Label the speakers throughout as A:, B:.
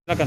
A: Silakan.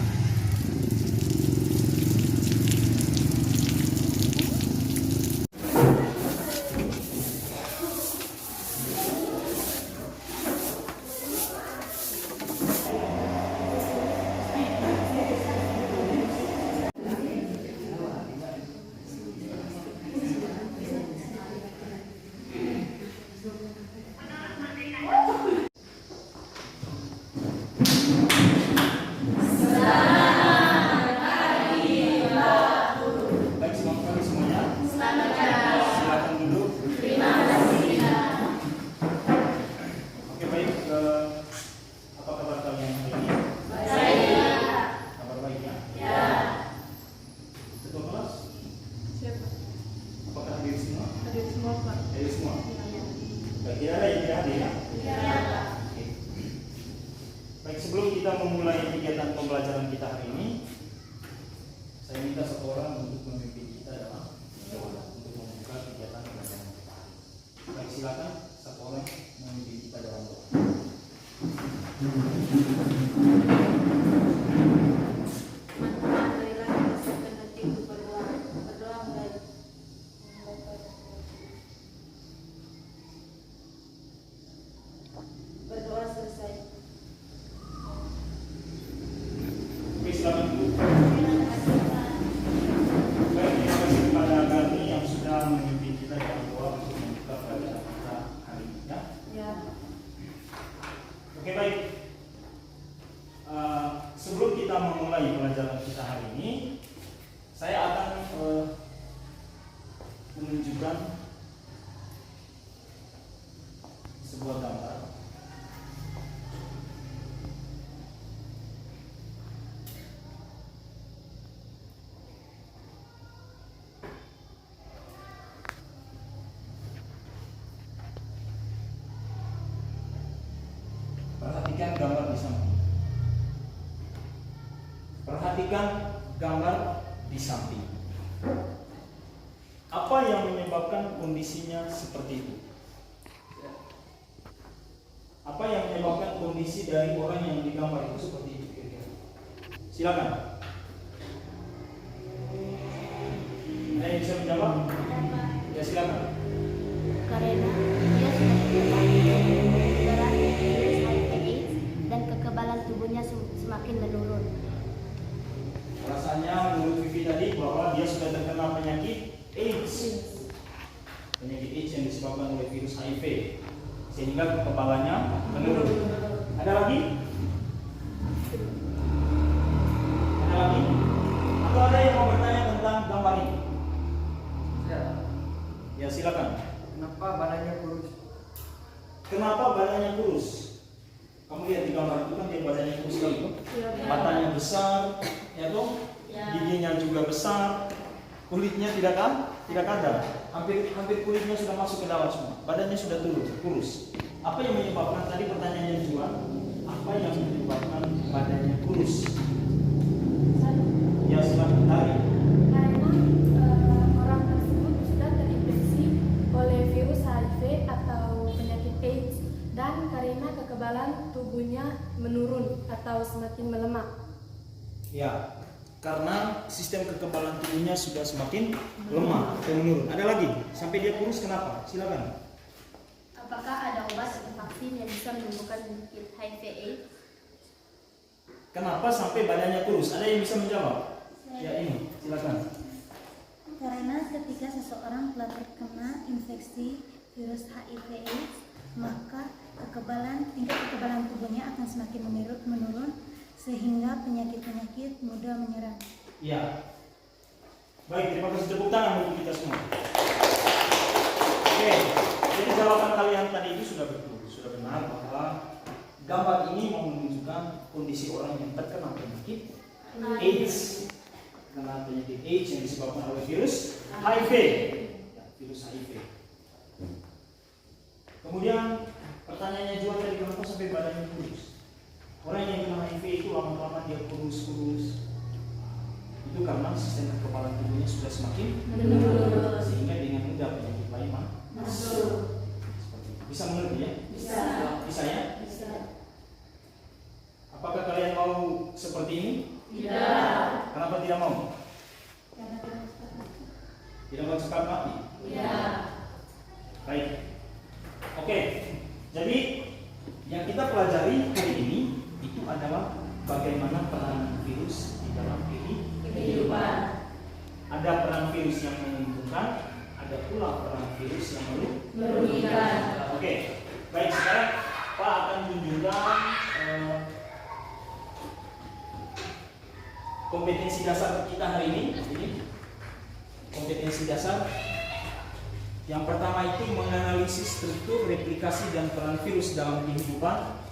A: Apa kabar kalian hari ini? Baik. Kabar baik ya? Ya. Ketua kelas?
B: Siapa?
A: Apakah hadir semua?
B: Hadir semua, Pak.
A: Hadir semua?
B: Ya.
A: Baik, tidak ada yang tidak hadir ya?
B: Ya.
A: Oke. Baik, sebelum kita memulai kegiatan pembelajaran kita hari ini, saya minta satu orang untuk memimpin kita dalam doa untuk membuka kegiatan pembelajaran kita. Baik, silakan satu orang memimpin kita dalam doa.
B: Berdoa selesai.
A: Oke, silakan duduk. Baik, terima kasih kepada kami yang sudah memimpin kita dalam doa untuk membuka pelajaran kita hari ini ya.
B: Ya.
A: Oke, baik. Sebelum kita memulai pelajaran kita hari ini, saya akan menunjukkan sebuah gambar. Perhatikan gambar di samping. Perhatikan gambar di samping. Apa yang menyebabkan kondisinya seperti itu? Apa yang menyebabkan kondisi dari orang yang digambar itu seperti itu? Silakan. Ada yang bisa menjawab? Ya, silakan.
C: Karena dia sudah terkena virus HIV/AIDS dan kekebalan tubuhnya semakin menurun.
A: Rasanya menurut Vivi tadi bahwa dia sudah terkena penyakit AIDS. Penyakit AIDS yang disebabkan oleh virus HIV sehingga kekebalannya menurun. Ada lagi? Ada lagi? Atau ada yang mau bertanya tentang gambar ini? Ya, silakan.
D: Kenapa badannya kurus?
A: Kenapa badannya kurus? Kamu lihat di gambar itu kan dia badannya kurus sekali tuh. Matanya besar, ya toh? Giginya juga besar. Kulitnya tidak ada. Hampir kulitnya sudah masuk ke dalam semua. Badannya sudah kurus. Apa yang menyebabkan tadi pertanyaannya Juan? Apa yang menyebabkan badannya kurus? Ya, silakan tarik.
E: Karena orang tersebut sudah terinfeksi oleh virus HIV atau penyakit AIDS dan karena kekebalan tubuhnya menurun atau semakin melemah.
A: Ya, karena sistem kekebalan tubuhnya sudah semakin lemah atau menurun. Ada lagi? Sampai dia kurus kenapa? Silakan.
C: Apakah ada obat atau vaksin yang bisa menyembuhkan penyakit HIV/AIDS?
A: Kenapa sampai badannya kurus? Ada yang bisa menjawab? Ya, ini, silakan.
F: Karena ketika seseorang telah terkena infeksi virus HIV/AIDS, maka tingkat kekebalan tubuhnya akan semakin menurun sehingga penyakit-penyakit mudah menyerang.
A: Ya. Baik, terima kasih, tepuk tangan untuk kita semua. Oke, jadi jawaban kalian tadi itu sudah betul, sudah benar bahwa gambar ini mau menunjukkan kondisi orang yang terkena penyakit AIDS. Karena penyakit AIDS yang disebabkan oleh virus HIV. Ya, virus HIV. Kemudian pertanyaannya juga tadi, kenapa sampai badannya kurus? Orang yang kena HIV itu lama-lama dia kurus. Itu karena sistem kekebalan tubuhnya sudah semakin menurun, sehingga dengan mudah penyakit lain masuk. Seperti itu. Bisa mengerti ya?
B: Bisa.
A: Bisa ya?
B: Bisa.
A: Apakah kalian mau seperti ini? Jadi yang kita pelajari hari ini itu adalah bagaimana peran virus di dalam kehidupan. Ada peran virus yang menguntungkan, ada pula peran virus yang merugikan. Oke, baik, sekarang Pak akan tunjukkan kompetensi dasar kita hari ini. Ini kompetensi dasar. Yang pertama itu menganalisis struktur, replikasi, dan peran virus dalam kehidupan.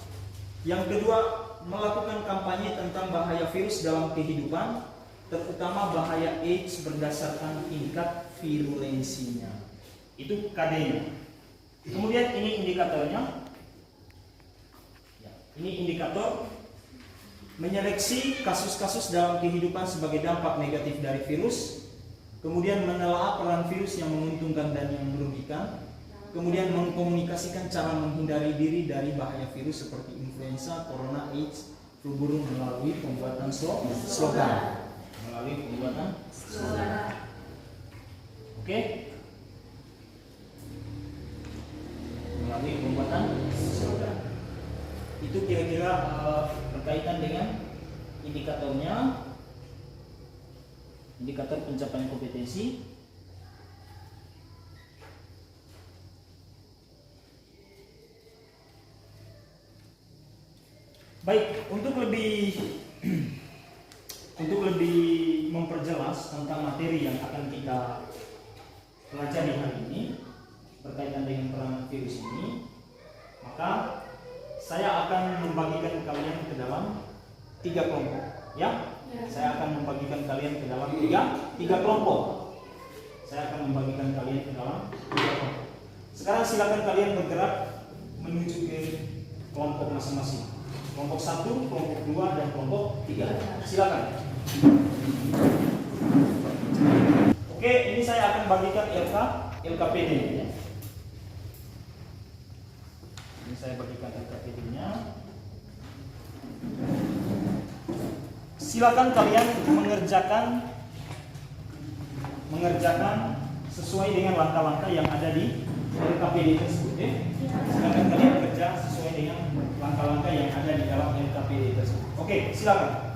A: Yang kedua, melakukan kampanye tentang bahaya virus dalam kehidupan, terutama bahaya AIDS berdasarkan tingkat virulensinya. Itu KD-nya. Kemudian ini indikatornya. Ya, ini indikator menyeleksi kasus-kasus dalam kehidupan sebagai dampak negatif dari virus. Kemudian menelaah peran virus yang menguntungkan dan yang merugikan. Kemudian mengkomunikasikan cara menghindari diri dari bahaya virus seperti influenza, corona, AIDS, flu burung melalui pembuatan slogan. Oke? Melalui pembuatan slogan. Itu kira-kira berkaitan dengan indikatornya. Indikator pencapaian kompetensi. Baik, untuk lebih memperjelas tentang materi yang akan kita pelajari hari ini berkaitan dengan peran virus ini, maka saya akan membagikan kalian ke dalam 3 kelompok, ya. Saya akan membagikan kalian ke dalam tiga kelompok. Sekarang silakan kalian bergerak menuju ke kelompok masing-masing. Kelompok 1, kelompok 2, dan kelompok 3. Silakan. Oke, ini saya akan bagikan LKPD ya. Ini saya bagikan LKPD-nya. Silakan kalian mengerjakan sesuai dengan langkah-langkah yang ada di LKPD tersebut. Silakan kalian kerja sesuai dengan langkah-langkah yang ada di dalam LKPD tersebut. Oke, silakan.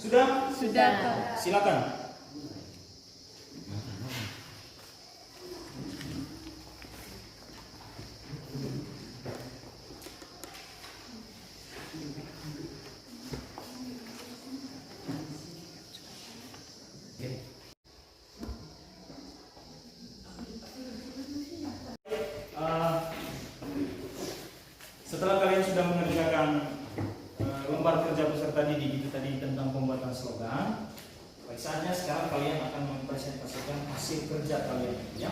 A: Sudah? Silakan. Setelah kalian sudah mengerjakan lembar kerja peserta didik itu tadi tentang pembuatan slogan, saatnya sekarang kalian akan mempresentasikan hasil kerja kalian, ya.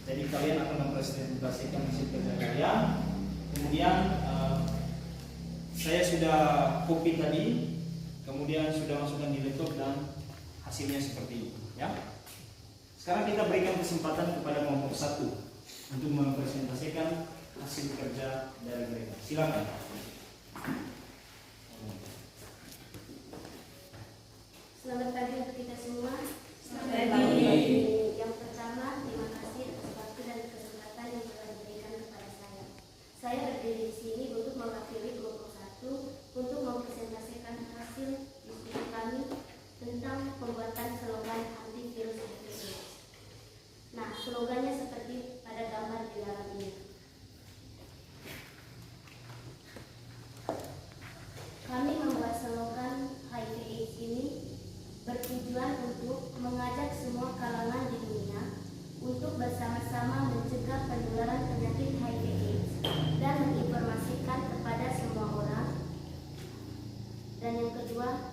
A: Jadi kalian akan mempresentasikan hasil kerja kalian. Kemudian saya sudah copy tadi, kemudian sudah masukkan di laptop dan hasilnya seperti itu, ya. Sekarang kita berikan kesempatan kepada kelompok 1 untuk mempresentasikan hasil kerja dari mereka. Silakan.
C: Selamat pagi untuk kita semua.
B: Selamat pagi.
C: Yang pertama, terima kasih atas waktu dan kesempatan yang telah diberikan kepada saya. Saya berdiri di sini untuk mewakili kelompok 1 untuk mempresentasikan hasil diskusi kami tentang pembuatan slogan antivirus HIV. Nah, slogannya seperti pada gambar di dalam ini. bersama-sama mencegah penularan penyakit HIV/AIDS dan menginformasikan kepada semua orang. Dan yang kedua,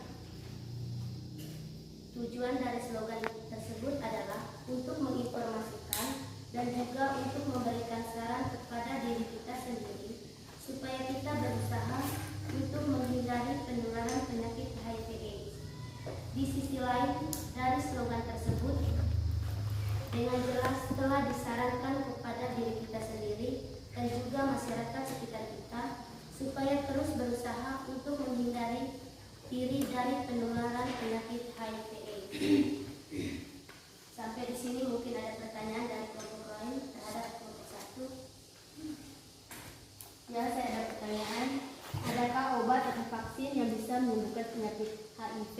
C: tujuan dari slogan tersebut adalah untuk menginformasikan dan juga untuk memberikan saran kepada diri kita sendiri supaya kita berusaha untuk menghindari penularan penyakit HIV/AIDS. Di sisi lain, dari slogan tersebut dengan jelas telah disarankan kepada diri kita sendiri dan juga masyarakat sekitar kita supaya terus berusaha untuk menghindari diri dari penularan penyakit HIV/AIDS. Sampai di sini mungkin ada pertanyaan dari kelompok lain terhadap kelompok 1. Ya, saya ada pertanyaan. Adakah obat atau vaksin yang bisa menyembuhkan penyakit HIV?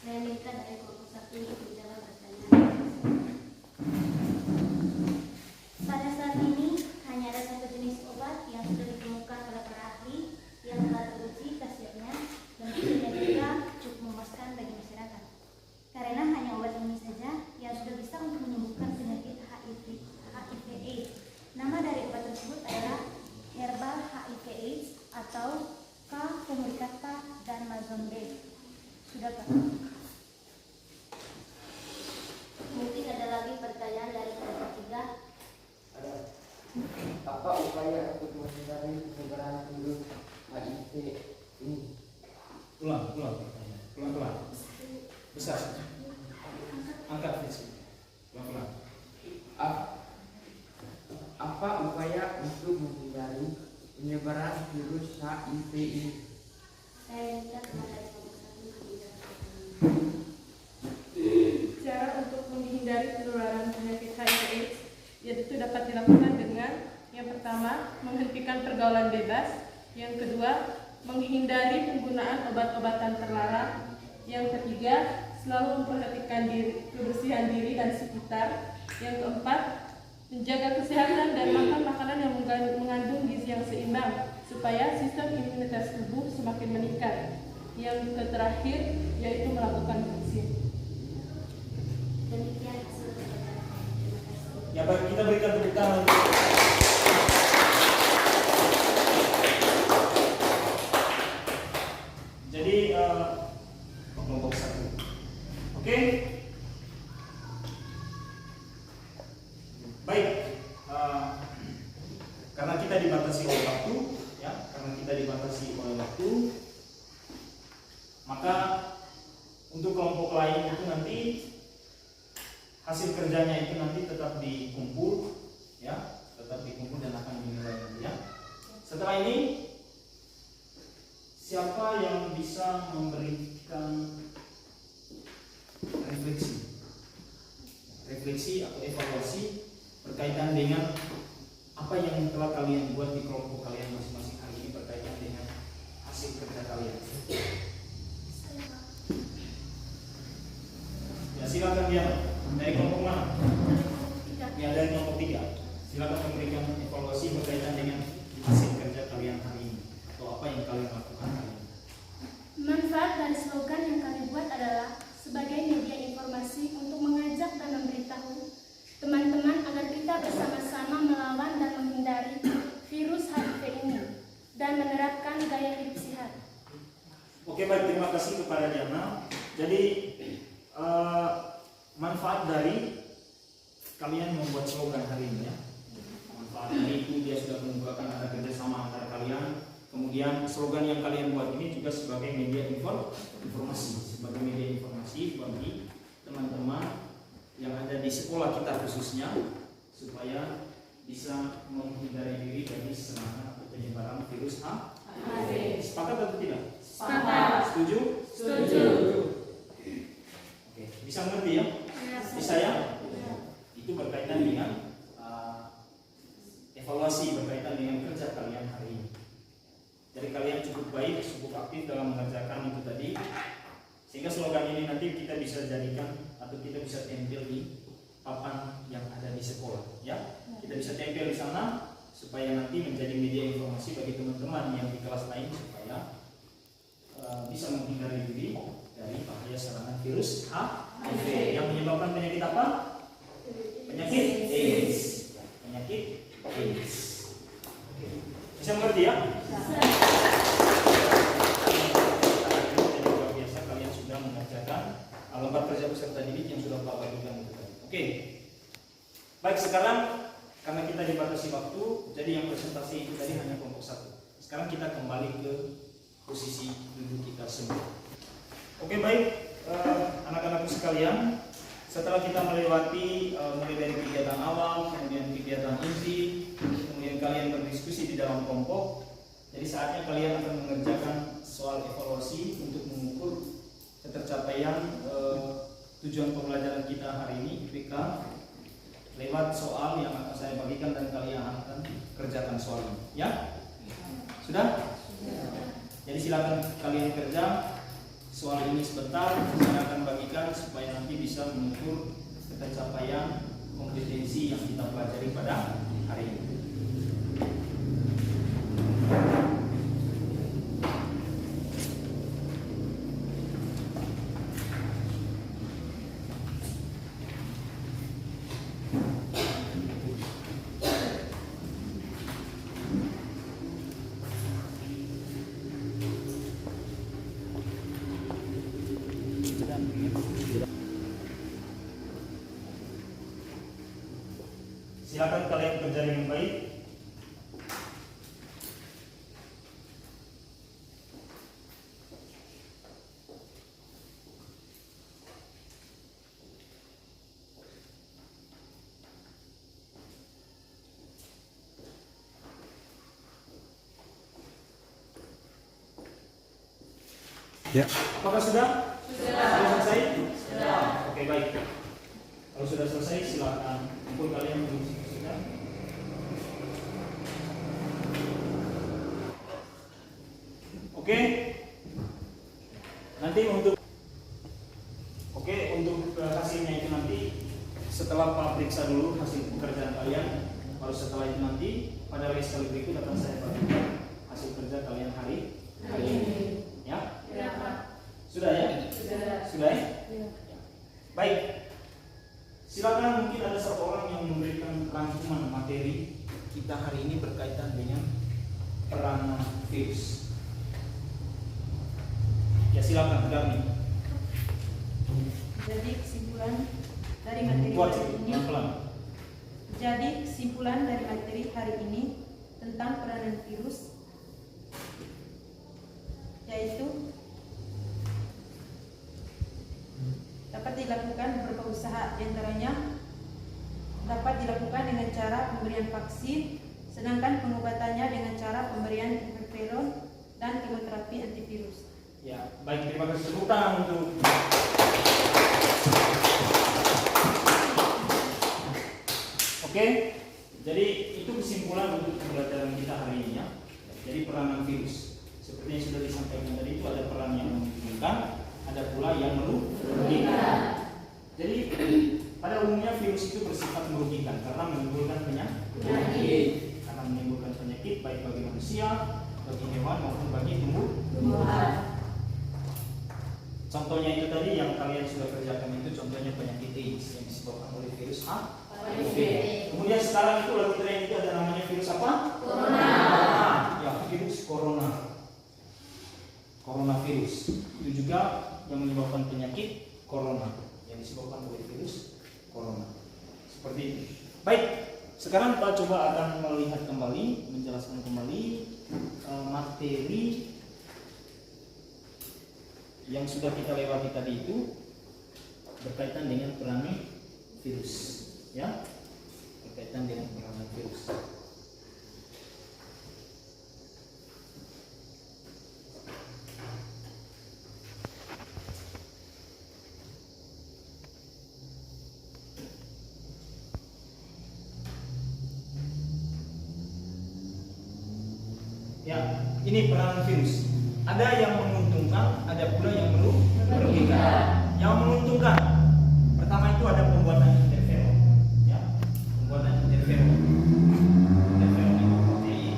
C: Saya minta dari kelompok 1 untuk menjawab pertanyaan. Pada saat ini hanya ada satu jenis obat yang sudah ditemukan oleh para ahli yang telah teruji khasiatnya dan juga cukup memuaskan bagi masyarakat. Karena hanya obat ini saja yang sudah bisa untuk menyembuhkan penyakit HIV/AIDS. Nama dari obat tersebut adalah Herbal HIV/AIDS atau K-Comunicata dan Mazombe. Sudah Pak? Mungkin ada lagi pertanyaan dari kelompok 3.
D: Apa upaya untuk menghindari penyebaran virus HIV ini?
A: Ulang pertanyaan. Pelan-pelan. Besar. Angkat visi. Pelan-pelan.
D: Apa upaya untuk menghindari penyebaran virus HIV ini?
C: Saya minta kepada kelompok 1 menjawab.
E: Cara untuk menghindari penularan penyakit HIV/AIDS yaitu dapat dilakukan dengan yang pertama, menghentikan pergaulan bebas, yang kedua, menghindari penggunaan obat-obatan terlarang, yang ketiga, selalu memperhatikan kebersihan diri dan sekitar, yang keempat, menjaga kesehatan dan makan makanan yang mengandung gizi yang seimbang supaya sistem imunitas tubuh semakin meningkat. Yang terakhir yaitu melakukan vaksin.
C: Demikian hasil pembacaan. Terima kasih.
A: Ya baik, kita berikan tepuk tangan untuk jadi kelompok 1. Oke. Baik. Karena kita dibatasi oleh waktu, ya, maka untuk kelompok lain itu nanti hasil kerjanya itu nanti tetap dikumpul, ya, dan akan dinilai nanti, ya. Setelah ini, siapa yang bisa memberikan refleksi atau evaluasi berkaitan dengan apa yang telah kalian buat di kelompok kalian masing-masing hari ini berkaitan dengan hasil kerja kalian? Ya, silakan dia. Dari kelompok mana? Ya, dari kelompok 3. Silakan memberikan evaluasi berkaitan dengan hasil kerja kalian hari ini atau apa yang kalian lakukan hari ini.
E: Manfaat dari slogan yang kami buat adalah sebagai media informasi untuk mengajak dan memberitahu teman-teman agar kita bersama-sama melawan dan menghindari virus HIV ini dan menerapkan gaya hidup sehat.
A: Oke, baik, terima kasih kepada Diana. Jadi manfaat dari kalian membuat slogan hari ini, ya. Manfaat dari itu dia sudah membukakan ada kerjasama antara kalian. Kemudian slogan yang kalian buat ini juga sebagai media informasi, bagi teman-teman yang ada di sekolah kita khususnya supaya bisa menghindari diri dari serangan atau penyebaran virus HIV. Sepakat atau tidak?
E: Sepakat.
A: Setuju?
E: Setuju.
A: Oke, bisa mengerti ya? Bisa ya? Itu berkaitan dengan evaluasi berkaitan dengan kerja kalian hari ini. Jadi kalian cukup baik, cukup aktif dalam mengerjakan itu tadi, sehingga slogan ini nanti kita bisa jadikan atau kita bisa tempel di papan yang ada di sekolah, ya. Kita bisa tempel di sana supaya nanti menjadi media informasi bagi teman-teman yang di kelas lain supaya bisa menghindari diri dari bahaya serangan virus HIV yang menyebabkan penyakit apa? Baik, sekarang karena kita dibatasi waktu, jadi yang presentasi itu tadi hanya kelompok 1. Sekarang kita kembali ke posisi duduk kita semua. Oke, baik, anak-anakku sekalian, setelah kita melewati mulai dari kegiatan awal, kemudian kegiatan inti, kemudian kalian berdiskusi di dalam kelompok, jadi saatnya kalian akan mengerjakan soal evaluasi untuk mengukur ketercapaian tujuan pembelajaran kita hari ini IPK lewat soal yang akan saya bagikan dan kalian akan kerjakan soal ini, ya? Sudah? Jadi silakan kalian kerja soal ini sebentar, saya akan bagikan supaya nanti bisa mengukur ketercapaian kompetensi yang kita pelajari pada hari ini. Silakan kalian kerja dengan baik.
B: Ya.
A: Apakah sudah? Sudah selesai? Sudah. Oke, baik. Kalau sudah selesai, silakan kumpul kalian mendiskusikan. Oke. Nanti untuk hasilnya itu nanti setelah Pak periksa dulu hasil pekerjaan kalian, baru setelah itu nanti pada kali berikut akan saya bagikan hasil kerja kalian hari ini. Ya? Sudah ya? Sudah ya? Baik. Silakan, mungkin ada satu orang yang memberikan rangkuman materi kita hari ini berkaitan dengan peranan virus. Ya, silakan Garni.
G: Jadi kesimpulan dari materi hari ini. Jadi kesimpulan dari materi hari ini tentang peranan virus yaitu dapat dilakukan beberapa usaha, diantaranya dapat dilakukan dengan cara pemberian vaksin, sedangkan pengobatannya dengan cara pemberian interferon dan kemoterapi antivirus.
A: Ya, baik, terima kasih. Tepuk tangan untuk Oke, jadi itu kesimpulan untuk pembelajaran kita hari ini ya. Jadi peranan virus, seperti yang sudah disampaikan tadi, itu ada peran yang menguntungkan, ada pula yang merugikan. Jadi pada umumnya virus itu bersifat merugikan karena menimbulkan penyakit. Karena menimbulkan penyakit baik bagi manusia, bagi hewan maupun bagi tumbuhan. Contohnya itu tadi yang kalian sudah kerjakan itu contohnya penyakit AIDS yang disebabkan oleh virus HIV. Kemudian sekarang itu lagi tren itu ada namanya virus apa? Corona. Ya, virus corona. Coronavirus itu juga yang menyebabkan penyakit corona yang disebabkan oleh virus corona. Seperti itu. Baik, sekarang kita coba akan melihat kembali, menjelaskan kembali materi yang sudah kita lewati tadi itu berkaitan dengan peranan virus, ya, berkaitan dengan peranan virus. Ya, ini peranan virus. Ada yang menguntungkan, ada pula yang merugikan. Yang menguntungkan, pertama itu ada pembuatan interferon, ya, pembuatan interferon. Interferon itu protein.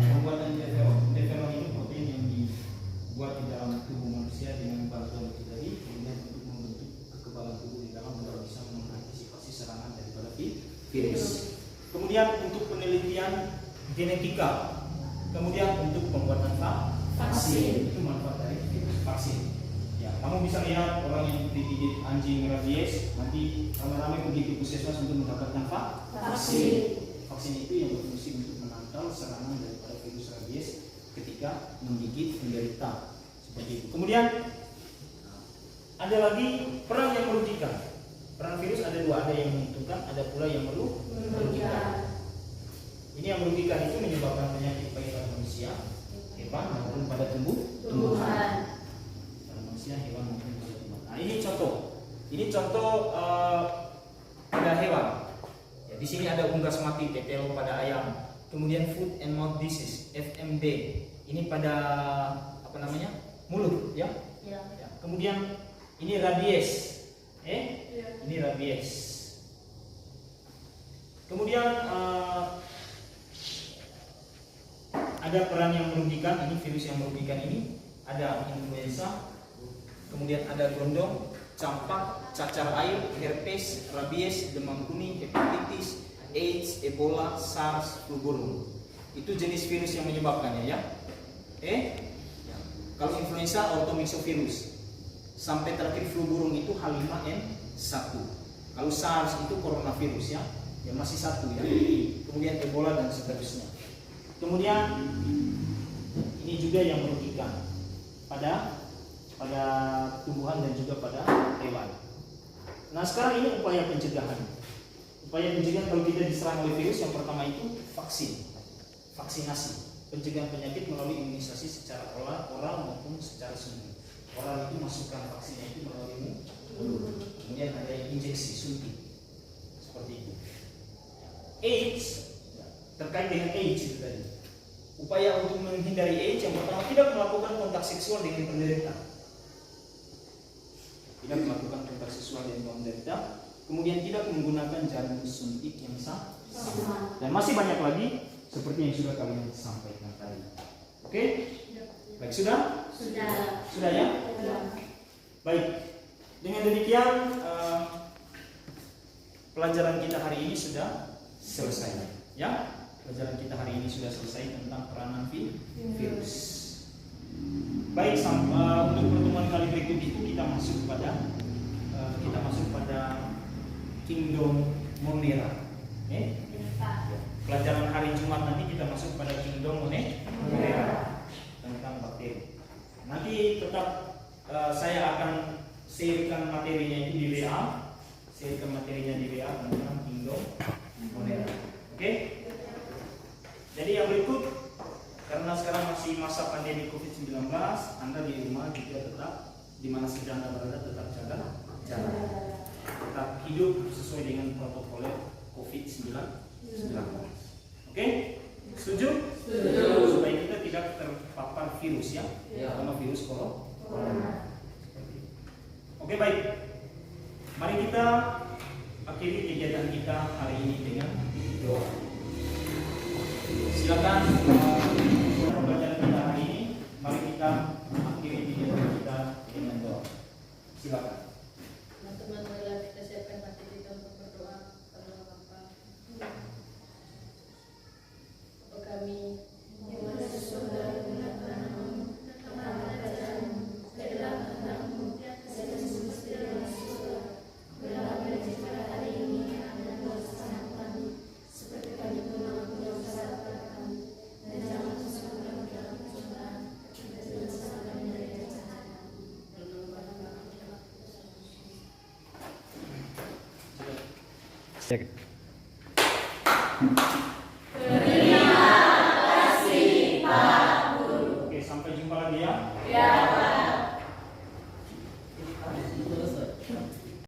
A: Pembuatan interferon itu protein yang dibuat di dalam tubuh manusia dengan bantuan itu tadi, kemudian untuk membentuk kekebalan tubuh di dalam agar bisa mengantisipasi serangan daripada virus. Kemudian untuk penelitian genetika. Kemudian untuk pembuatan vaksin, itu manfaat dari virus vaksin. Ya. Ya, kamu bisa lihat orang yang digigit anjing rabies, nanti ramai-ramai pergi ke puskesmas untuk mendapatkan vaksin. Vaksin itu yang berfungsi untuk menangkal serangan daripada virus rabies ketika menggigit penderita. Seperti itu. Kemudian ada lagi peran yang merugikan. Peran virus ada dua, ada yang menguntungkan, ada pula yang merugikan. Ini yang merugikan itu menyebabkan penyakit baik pada manusia, hewan maupun pada tumbuhan. Pada manusia, hewan maupun pada tumbuhan. Nah, ini contoh. Ini contoh pada hewan. Ya, di sini ada unggas mati TPO pada ayam. Kemudian foot and mouth disease (FMD). Ini pada apa namanya? Mulut, ya. Ya. Kemudian ini rabies. Ini rabies. Kemudian ada peran yang merugikan, ini virus yang merugikan ini ada influenza, kemudian ada gondong, campak, cacar air, herpes, rabies, demam kuning, hepatitis, AIDS, Ebola, SARS, flu burung. Itu jenis virus yang menyebabkannya, ya. Kalau influenza orthomyxovirus, sampai terakhir flu burung itu H5N1. Kalau SARS itu coronavirus, ya, masih satu, ya. Kemudian Ebola dan seterusnya. Kemudian ini juga yang merugikan pada tumbuhan dan juga pada hewan. Nah, sekarang ini upaya pencegahan. Upaya pencegahan kalau kita diserang oleh virus, yang pertama itu vaksinasi, pencegahan penyakit melalui imunisasi secara oral maupun secara suntik. Oral itu masukkan vaksinnya itu melalui mulut. Kemudian ada injeksi suntik seperti itu. AIDS, terkait dengan AIDS itu tadi. Upaya untuk menghindari AIDS yang pertama tidak melakukan kontak seksual dengan penderita. Tidak melakukan kontak seksual dengan penderita. Kemudian tidak menggunakan jarum suntik yang sama. Dan masih banyak lagi seperti yang sudah kalian sampaikan tadi. Oke? Baik, sudah? Sudah, ya? Baik. Dengan demikian pelajaran kita hari ini sudah selesai, ya. Pelajaran kita hari ini sudah selesai tentang peranan virus. Baik, untuk pertemuan kali berikut itu kita masuk pada Kingdom Monera. Pelajaran hari Jumat nanti kita masuk pada Kingdom Monera tentang bakteri. Nanti tetap saya akan sharekan materinya itu di WA. Sharekan materinya di WA tentang Kingdom Monera. Oke? Jadi yang berikut, karena sekarang masih masa pandemi COVID-19, Anda di rumah juga tetap di mana saja Anda berada tetap jaga jarak. Tetap hidup sesuai dengan protokol COVID-19. Oke? Setuju? Supaya kita tidak terpapar virus, ya. Sama virus corona. Oke, baik. Mari kita akhiri kegiatan kita hari ini dengan doa. Silakan pembacaan kita hari ini. Mari kita akhiri kegiatan kita dengan doa. Silakan.
B: Teman-teman, marilah kita siapkan hati kita untuk berdoa kepada Bapa. Bapa kami yang ada di surga, dimuliakan namamu, datanglah kerajaanmu, jadilah kehendakmu seperti di dalam surga. Berilah kami rezeki pada hari ini, dan dosa kami, seperti kami mengampuni dosa kepada kami, dan jangan masukkan kami dalam pencobaan, dan selamatkan kami dari yang jahat.
A: Cek.